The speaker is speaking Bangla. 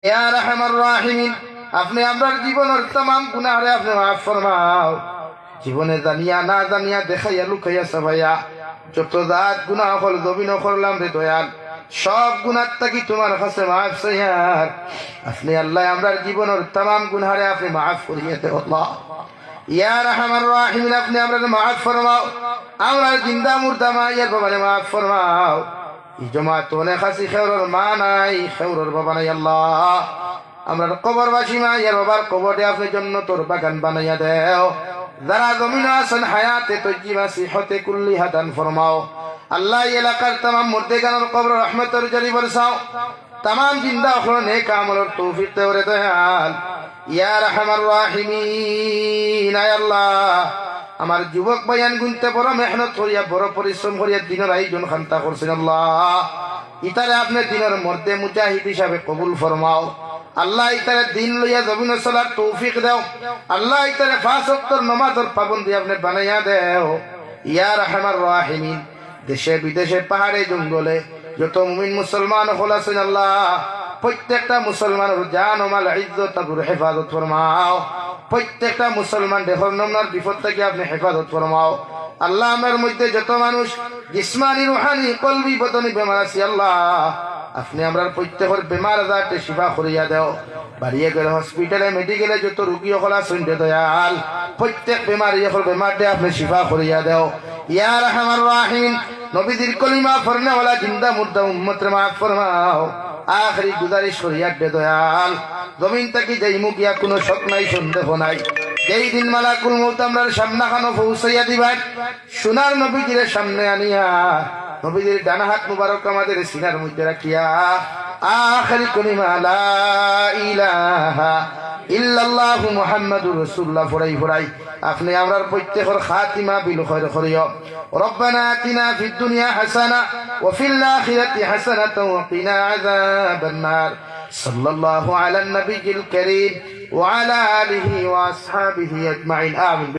ইয়া রাহমার রাহিমিন, আপনি আমরার জীবনের तमाम গুনাহরে আপনি মাফ ফরমাও। জীবনে জানিয়া না জানিয়া দেখাইয়া লুকাইয়া সাবাইয়া যত জাত গুনাহ হল জমিন করলাম রে দয়াল, সব গুনাহ থাকি তোমার কাছে মাফ চাইয়ার। আপনি আল্লাহ আমরার জীবনের तमाम গুনাহরে আপনি মাফ করিয়ে দেন আল্লাহ। ইয়া রাহমার রাহিমিন, আপনি আমরার মাফ ফরমাও। আমরার জিন্দা মুর্দা মায়ের বাবারে মাফ ফরমাও। জমাত অনেক আছি, খেউরের মা নাই, খেউরের বাবা নাই আল্লাহ। আমরা কবরবাসী মা ইয়ার বাবার কবরে আপনি জন্য তোর বাগান বানাইয়া দেও। যারা জমিন আছেন হায়াতে তজ্জিমা সিহতে কুল্লি হাদান ফরমাও আল্লাহ। এলাকার तमाम মুর্দেগানের কবর রহমতের জারি বরসাও। तमाम জিন্দা হলো নেক আমলের তৌফিক দেও রে দয়াল। ইয়া রাহমার রাহিমিন, আয় আল্লাহ আমার যুবক ভাইয়ান গুনতে বড় মেহনত করিয়া বড় পরিশ্রম করিয়া দিনের আয়োজন খান্তা করছেন আল্লাহ। ইতারে আপনি দিনের মধ্যে মুজাহিদ হিসাবে কবুল ফরমাও আল্লাহ। ইতারে দিন লইয়া জমিন চলার তৌফিক দেও আল্লাহ। ইতারে 5 ওয়াক্তের নামাজের পাবন্দি আপনি বানাইয়া দেও। ইয়া রাহমার রাহিমিন, দেশে বিদেশে পাহাড়ে জঙ্গলে যত মুমিন মুসলমান হল আছেন আল্লাহ, প্রত্যেকটা মুসলমানের জান ও মাল ইজ্জত আবুর হেফাজত ফরমাও। প্রত্যেকটা মুসলমান দেহর নমনার বিপদ থেকে আপনি হেফাজত ফরমাও আল্লাহ। আমার মধ্যে যত মানুষ জিসমানি রুহানি কলবি বদনি বেমার আছে আল্লাহ, আপনি আমরা প্রত্যেকের বেমার আজারকে শিফা করিয়া দেও। বাড়িয়ে গেলে হসপিটালে মেডিকেলে যত রুগী হল আছেন দয়াল, প্রত্যেক বেমারি হল বেমার দিয়ে আপনি শিফা করিয়া দেও। ইয়া রাহমার রাহিমিন, নবীদের কলিমা পড়নে ওয়ালা জিন্দা মুর্দা উম্মত রে মাফ ফরমাও। আখরি গুজারিশ করিয়া দে দয়াল, জমিন থেকে যেই মুখ ইয়া কোনো শক নাই সন্দেহ নাই। যেই দিন মালাকুল মউত আমরার সামনে খানো পৌঁছাইয়া দিবেন, সোনার নবীজির সামনে আনিয়া নবীজির ডানা হাত মুবারক আমাদের সিনার মধ্যে রাখিয়া আখরি কলিমা লা ইলাহা ইল্লাল্লাহু মুহাম্মাদুর রাসূলুল্লাহ ফরাই ফরাই আপনি আমরার প্রত্যেকের খাতিমা বিল খায়র করিও। রব্বানা আতিনা ফিদ দুনিয়া হাসানা ওয়া ফিল আখিরাতি হাসানাতাও ওয়া কিনা আযাবান নার। সাল্লাল্লাহু আলা নবিয়িল কারীম ওয়া আলা আলিহি ওয়া আসহাবিহি আজমাইন। আমিন।